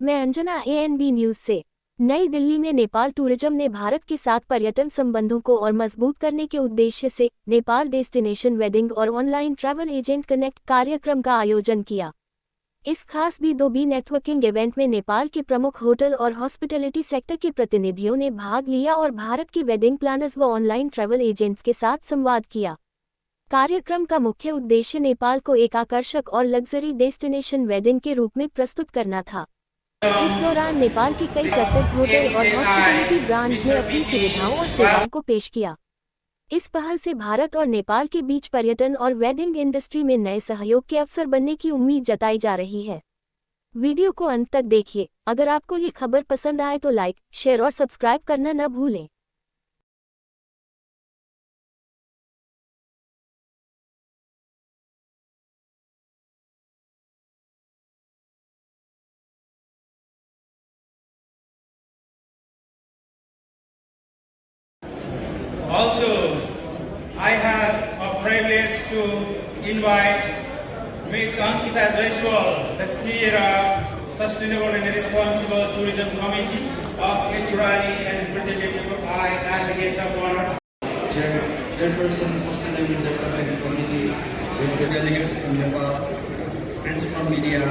मैं Anjana ANB news से। नई दिल्ली में नेपाल टूरिज्म ने भारत के साथ पर्यटन संबंधों को और मजबूत करने के उद्देश्य से नेपाल डेस्टिनेशन वेडिंग और ऑनलाइन ट्रैवल एजेंट कनेक्ट कार्यक्रम का आयोजन किया। इस खास B2B नेटवर्किंग इवेंट में नेपाल के प्रमुख होटल और हॉस्पिटैलिटी सेक्टर के प्रतिनिधियों ने भाग लिया और भारत के वेडिंग प्लानर्स व ऑनलाइन ट्रैवल एजेंट्स के साथ संवाद किया। कार्यक्रम का मुख्य उद्देश्य नेपाल को एक आकर्षक और लग्जरी डेस्टिनेशन वेडिंग के रूप में प्रस्तुत करना था। इस दौरान नेपाल के कई प्रसिद्ध होटल और हॉस्पिटैलिटी ब्रांड्स ने अपनी सुविधाओं और सेवाओं को पेश किया। इस पहल से भारत और नेपाल के बीच पर्यटन और वेडिंग इंडस्ट्री में नए सहयोग के अवसर बनने की उम्मीद जताई जा रही है। वीडियो को अंत तक देखिए। अगर आपको ये खबर पसंद आए तो लाइक, शेयर और सब्सक्राइब करना न भूलें। Also, I have a privilege to invite Ms. Ankita Jaiswal, the Chair of Sustainable and Responsible Tourism Committee of H.R.I. and representative of I as the guest of honor. Chairperson Sustainable Development Committee, with the delegates from Nepal, friends from media,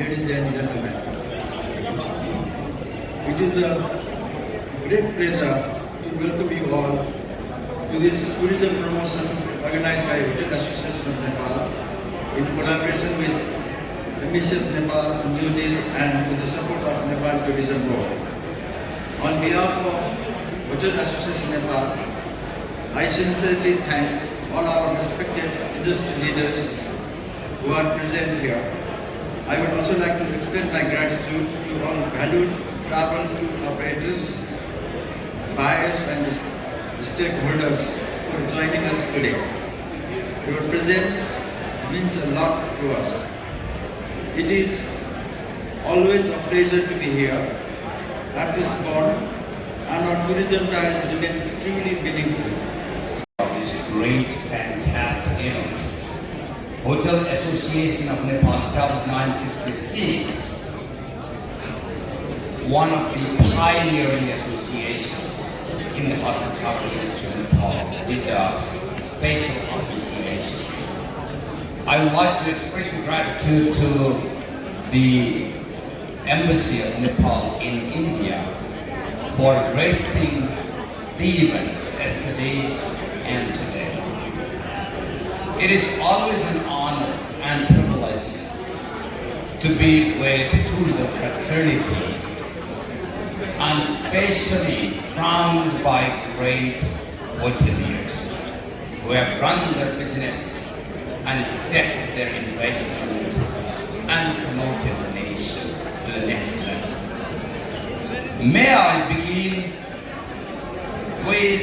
ladies and gentlemen. It is a great pleasure to welcome you all to this tourism promotion organized by Hotel Association of Nepal in collaboration with Embassy of Nepal, New Delhi and with the support of Nepal Tourism Board. On behalf of Hotel Association Nepal, I sincerely thank all our respected industry leaders who are present here. I would also like to extend my gratitude to all valued travel tour operators, buyers and stakeholders for joining us today. Your presence means a lot to us. It is always a pleasure to be here at this spot, and our tourism ties remain truly meaningful. This great, fantastic event. Hotel Association of Nepal established 1966, one of the pioneering associations in the hospitality industry in Nepal, deserves special appreciation. I would like to express my gratitude to the Embassy of Nepal in India for gracing the events yesterday and today. It is always an honor and privilege to be with the tourism fraternity, and especially crowned by great hoteliers who have run their business and stepped their investment and promoted the nation to the next level. May I begin with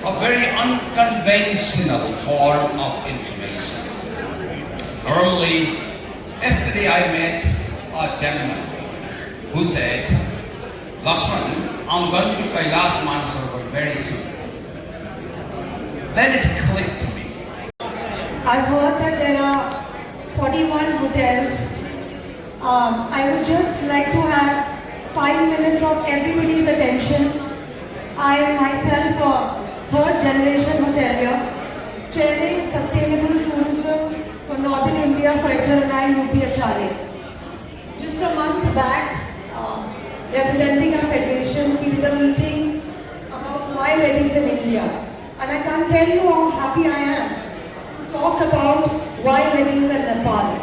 a very unconventional form of information. Early, yesterday I met a gentleman who said, Lakshman, I'm going to Kailash Mansarovar very soon. Then it clicked to me. I've heard that there are 41 hotels. I would just like to have 5 minutes of everybody's attention. I am myself third generation hotelier, chairing sustainable tourism for Northern India for HRI and UP. Just a month back, representing our federation, we did a meeting about why weddings in India. And I can't tell you how happy I am to talk about why weddings in Nepal.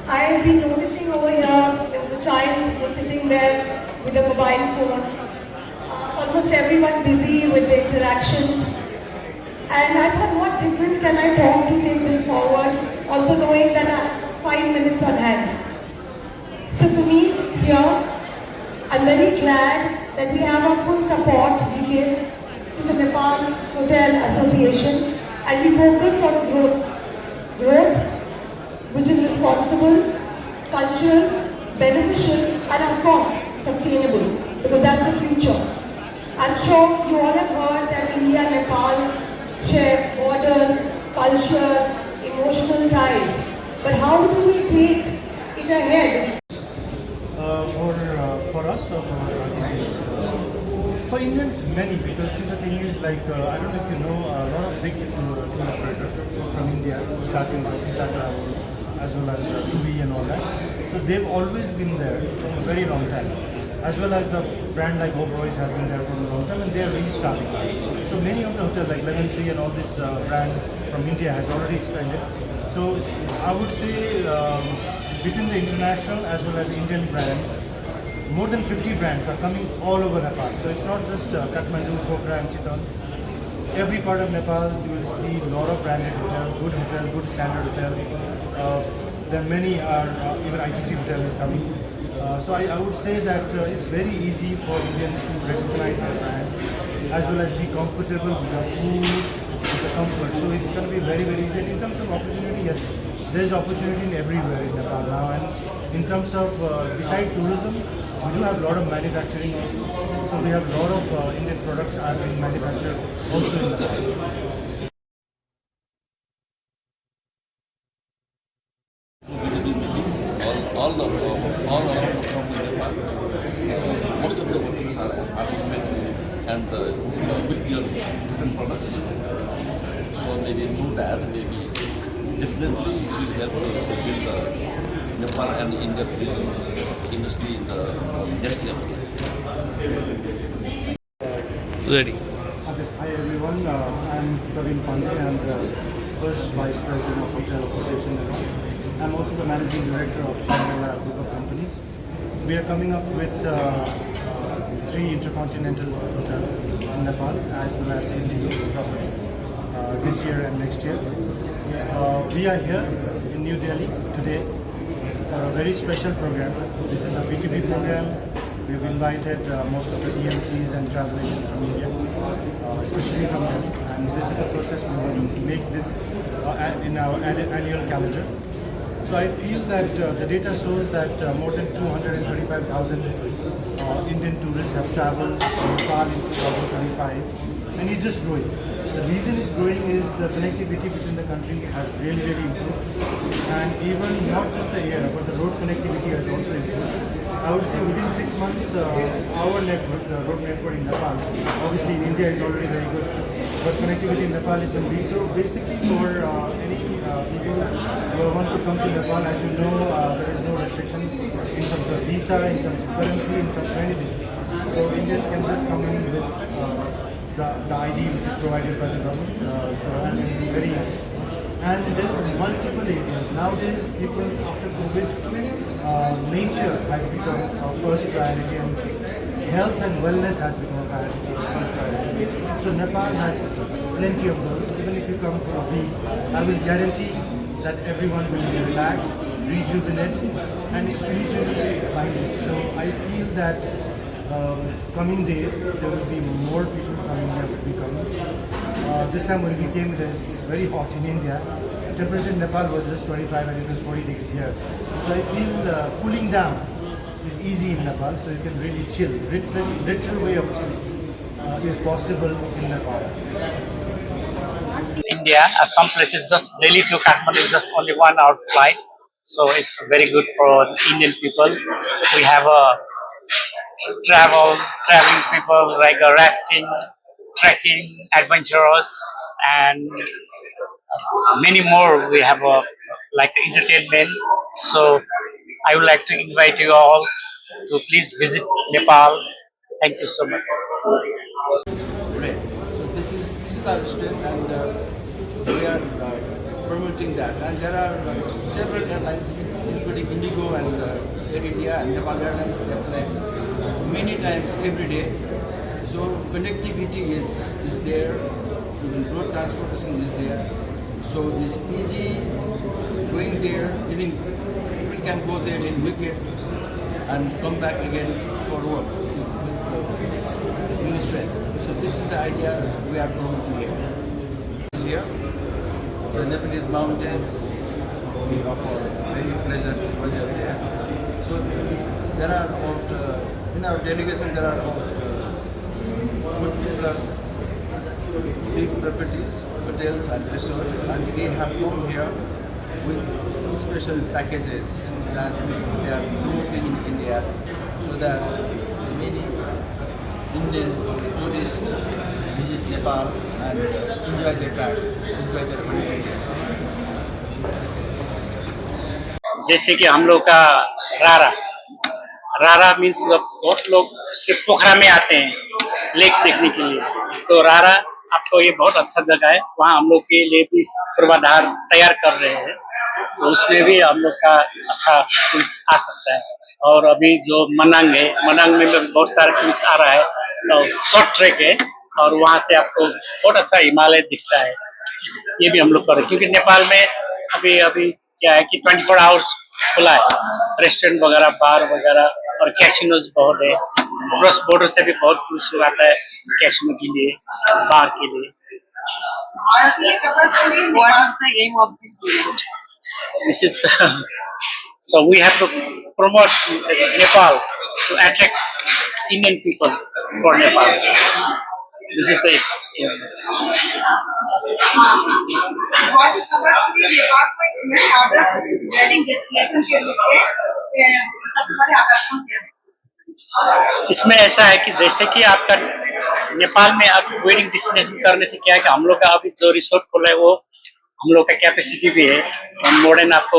I have been noticing over here, the child was sitting there with a mobile phone. Almost everyone busy with the interactions, and I thought, what different can I talk to take this forward, also knowing that I have 5 minutes on hand. So for me here, I'm very glad that we have a full support we give to the Nepal Hotel Association, and we focus on growth which is responsible, cultural, beneficial and of course sustainable, because that's the future. I'm sure you all have heard that India and Nepal share borders, cultures, emotional ties. But how do we take it ahead? For Indians, many, because see the thing is like, I don't know if you know, a lot of big tour operators from India, starting with Sita Travel, as well as Tubi and all that. So they've always been there for a very long time. As well as the brand like Oberoi's has been there for a long time, and they're restarting. So many of the hotels like Lemon Tree and all this brand from India has already expanded. So I would say between the international as well as Indian brands, more than 50 brands are coming all over Nepal. So it's not just Kathmandu, Pokhara and Chittagong. Every part of Nepal you will see a lot of branded hotel, good standard hotel. There are many are even ITC hotel is coming. So I would say that it's very easy for Indians to recognize their brand as well as be comfortable with the food, with the comfort. So it's going to be very, very easy. In terms of opportunity, yes, there's opportunity everywhere in Nepal now. And in terms of beside tourism, we do have a lot of manufacturing also. So we have a lot of Indian products are being manufactured also in Nepal. All our most of the hotels are participating and with your different products. So maybe through that, maybe definitely it will help us build the Nepal and India tourism industry in the next level. Ready. Hi everyone, I'm Praveen Pandey. I'm the first Vice President of Hotel Association Nepal. I'm also the Managing Director of Shangri-La Group of Companies. We are coming up with 3 intercontinental hotels in Nepal as well as Indigo property this year and next year. We are here in New Delhi today for a very special program. This is a B2B program. We've invited most of the DMCs and travel agents from India, especially from Delhi. And this is the process we want to make this in our annual calendar. So I feel that the data shows that more than 225,000 Indian tourists have traveled to Nepal in 2025, and it's just growing. The reason it's growing is the connectivity between the country has really improved, and even not just the air, but the road connectivity has also improved. I would say within 6 months, our network, the road network in Nepal, obviously in India is already very good, but connectivity in Nepal is going to be. So basically for any people who want to come to Nepal, as you know, there is no restriction in terms of visa, in terms of currency, in terms of anything. So Indians can just come in with the ID which is provided by the government, and it's very easy. And there's multiple areas. Nowadays, people after COVID, nature has become our first priority, and health and wellness has become our first priority. So Nepal has plenty of those. Even if you come for a week, I will guarantee that everyone will be relaxed, rejuvenate, and spiritually minded. So I feel that coming days there will be more people coming here will be coming. This time when we came, it's very hot in India. Temperature in Nepal was just 25 and it was 40 degrees here. So I feel cooling down is easy in Nepal, so you can really chill. Literal way of chilling is possible in Nepal. India, some places just Delhi to Kathmandu is just only 1 hour flight, so it's very good for Indian people. We have a traveling people like rafting, trekking, adventurers, and many more. We have like entertainment. So I would like to invite you all to please visit Nepal. Thank you so much. Great. So this is our strength, and we are promoting that. And there are several airlines, including Indigo and Air India and Nepal Airlines. They fly many times every day. So connectivity is there. Even road transportation is there. So it's easy going there. Even people can go there in weekend and come back again for work with new strength. So this is the idea we are promoting here. Here, the Nepalese mountains, we offer very pleasant weather there. So there are about, in our delegation there are about 40 plus big properties, hotels and resorts, and they have come here with special packages that they are promoting in India, so that many Indian tourists visit Nepal and enjoy their time, enjoy their holiday. जैसे कि हम लोग का रारा रारा means बहुत लोग सिर्फ पोखरा में आते हैं लेक देखने के लिए, तो रारा आपको ये बहुत अच्छा जगह है, वहाँ हम लोग के लिए भी पूर्वाधार तैयार कर रहे हैं, तो उसमें भी हम लोग का अच्छा टूरिस्ट आ सकता है। और अभी जो मनांग है, मनांग में भी बहुत सारा टूरिस्ट आ रहा है, तो शॉर्ट ट्रैक है और वहाँ से आपको बहुत अच्छा हिमालय दिखता है। ये भी हम लोग कर रहे हैं क्योंकि नेपाल में अभी अभी क्या है कि 24 आवर्स खुला है, रेस्टोरेंट वगैरह, बार वगैरह और कैसीनोज बहुत है। क्रॉस बॉर्डर से भी बहुत टूरिस्ट आता है कैसीनो के लिए, बार के लिए। What is the aim of this event? This is so we have to promote Nepal to attract Indian people for Nepal. This is the What is about the Nepal में other wedding destination के लिए सबसे बड़े आकर्षण क्या है? इसमें ऐसा है कि जैसे कि आपका नेपाल में आप वेडिंग डेस्टिनेशन करने से क्या है कि हम लोग का अभी जो रिसोर्ट खोला है वो हम लोग का कैपेसिटी भी है मोर देन आपको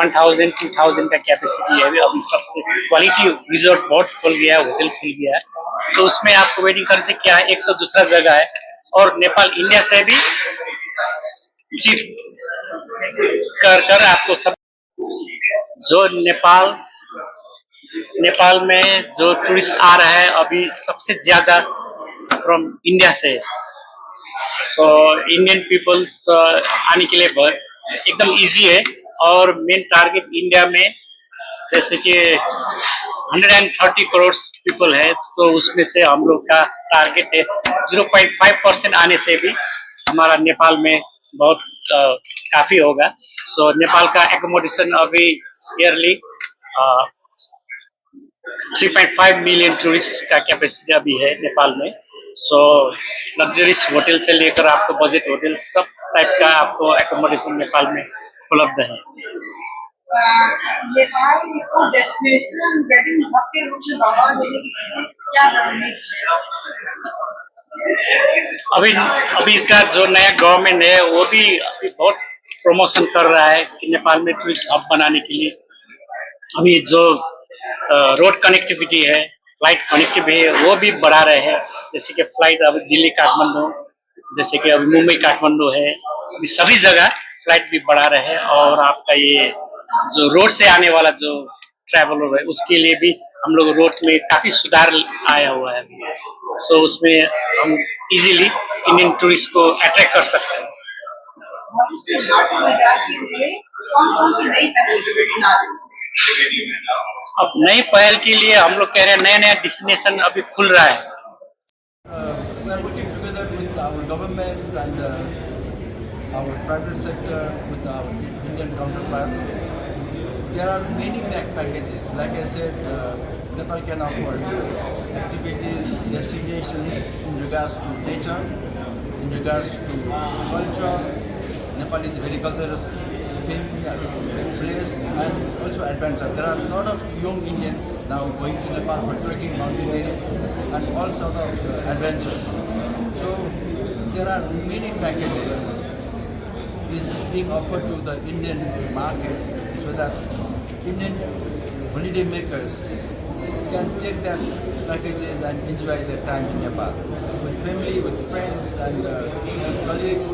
1000 2000 का कैपेसिटी है अभी सबसे क्वालिटी रिसोर्ट बहुत खुल गया है, होटल खुल गया है, तो उसमें आपको वेडिंग करने से क्या है, एक तो दूसरा जगह है और नेपाल इंडिया से भी चीप कर आपको सब जो नेपाल में जो टूरिस्ट आ रहा है अभी सबसे ज्यादा फ्रॉम इंडिया से, सो इंडियन पीपल्स आने के लिए एकदम इजी है और मेन टारगेट इंडिया में जैसे कि 130 करोड़ पीपल है, तो उसमें से हम लोग का टारगेट है 0.5% आने से भी हमारा नेपाल में बहुत काफी होगा। सो नेपाल का एकोमोडेशन अभी ईयरली 3.5 मिलियन टूरिस्ट का कैपेसिटी अभी है नेपाल में। सो लग्जरीज होटल से लेकर आपको बजट होटल सब टाइप का आपको एकोमोडेशन नेपाल में उपलब्ध है। नेपाल को डेस्टिनेशन वेडिंग हब के रूप में बढ़ावा देने के लिए क्या रणनीति अभी अभी इसका जो नया गवर्नमेंट है वो भी अभी बहुत प्रमोशन कर रहा है कि नेपाल में टूरिस्ट हब बनाने के लिए अभी जो रोड कनेक्टिविटी है, फ्लाइट कनेक्टिविटी है वो भी बढ़ा रहे हैं, जैसे कि फ्लाइट अभी दिल्ली काठमांडू, जैसे कि अभी मुंबई काठमांडू है, अभी सभी जगह फ्लाइट भी बढ़ा रहे हैं और आपका ये जो रोड से आने वाला जो ट्रैवलर है उसके लिए भी हम लोग रोड में काफी सुधार आया हुआ है, सो उसमें हम इजीली इंडियन टूरिस्ट को अट्रैक्ट कर सकते हैं। अब नई पहल के लिए हम लोग कह रहे हैं नया नया डेस्टिनेशन अभी खुल रहा है। We are working together with our government and our private sector, with our Indian counterparts. There are many packages. Like I said, Nepal can offer activities, destinations in regards to nature, in regards to culture. Nepal is a very culturous place and also adventure. There are a lot of young Indians now going to Nepal for trekking, mountaineering and all sort of adventures. So there are many packages is being offered to the Indian market so that Indian holiday makers can take their packages and enjoy their time in Nepal with family, with friends and colleagues.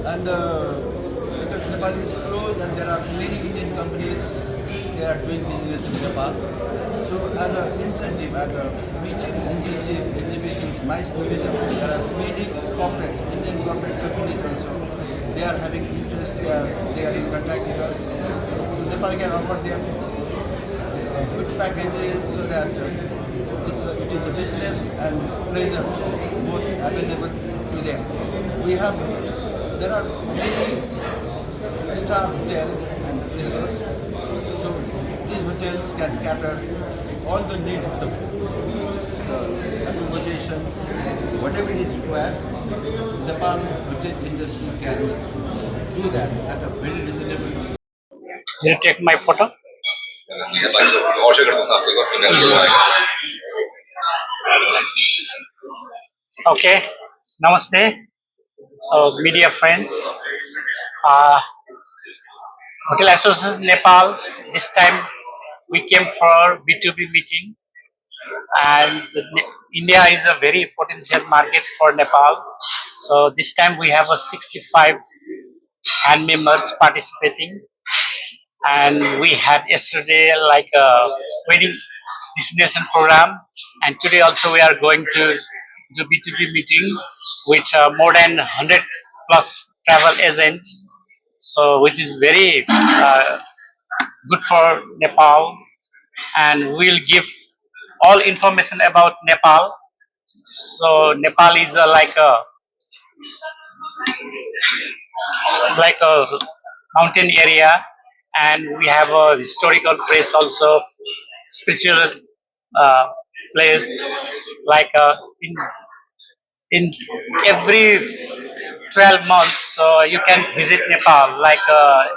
And because Nepal is closed and there are many Indian companies, they are doing business in Nepal. So as an incentive, as a meeting incentive, exhibitions, MICE tourism, there are many Indian corporate companies also. They are having interest, they are in contact with us. So Nepal can offer them good packages so that it is a business and pleasure both available to them. There are many star hotels and resorts. So these hotels can cater all the needs, the accommodations, whatever is required. The Nepal hotel industry can do that at a very reasonable. Will you take my photo? Yes, I will. Okay, namaste, media friends. Uh, Hotel Association Nepal. This time we came for B2B meeting, and India is a very potential market for Nepal. So this time we have a 65 hand members participating, and we had yesterday like a wedding destination program, and today also we are going to do B2B meeting with more than 100 plus travel agent, so which is very good for Nepal, and we'll give all information about Nepal. So Nepal is like a mountain area, and we have a historical place also, spiritual uh, place, like in every 12 months, so you can visit Nepal, like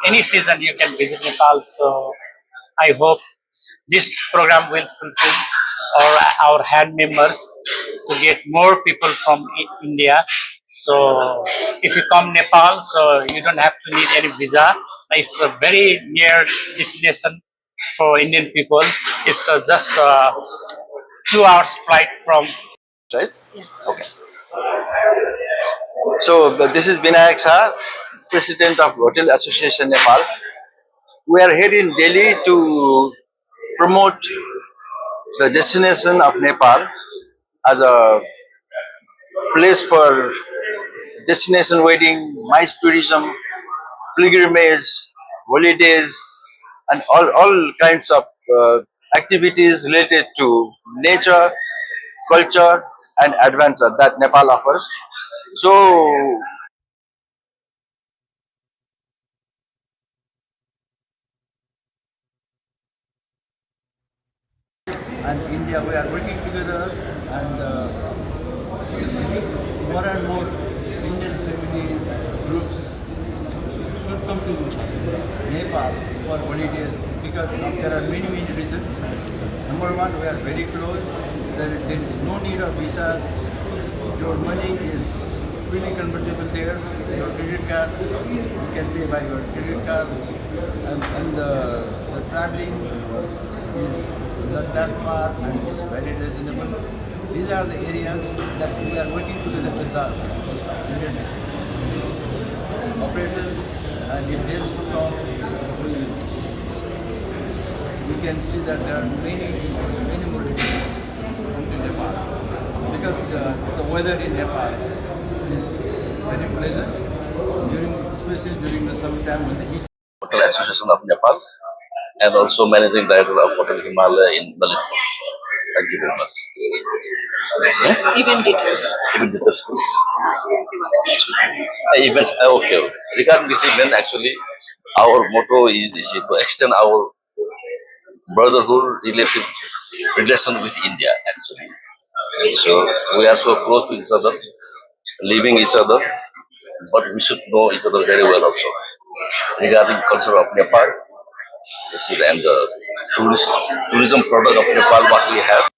any season you can visit Nepal. So I hope this program will fulfill our hand members to get more people from India. So if you come Nepal, so you don't have to need any visa. It's a very near destination for Indian people. It's just 2 hours flight from. Right? Okay. So this is Vinayak Shah, President of Hotel Association Nepal. We are here in Delhi to promote the destination of Nepal as a place for destination wedding, MICE tourism, pilgrimage, holidays, and all kinds of activities related to nature, culture, and adventure that Nepal offers. So and India, we are working together, and more and more Indian families, groups should come to Nepal for holidays because there are many reasons. Number one, we are very close. There is no need of visas. Your money is freely convertible there. Your credit card, you can pay by your credit card, and the traveling is not that far and it's very reasonable. These are the areas that we are working together with the Indian operators, and in days to come, we can see that there are many more refugees coming to Nepal because the weather in Nepal is very pleasant, especially during the summertime when the heat. Hotel Association of Nepal, and also Managing Director of Hotel Himalaya in Lalitpur. Thank you very much. Even details. Even details, please. Event, okay. Regarding this event, actually, our motto is to extend our brotherhood relation with India, actually. So we are so close to each other, living each other, but we should know each other very well also. Regarding culture of Nepal, this is and the tourism product of Nepal, what we have.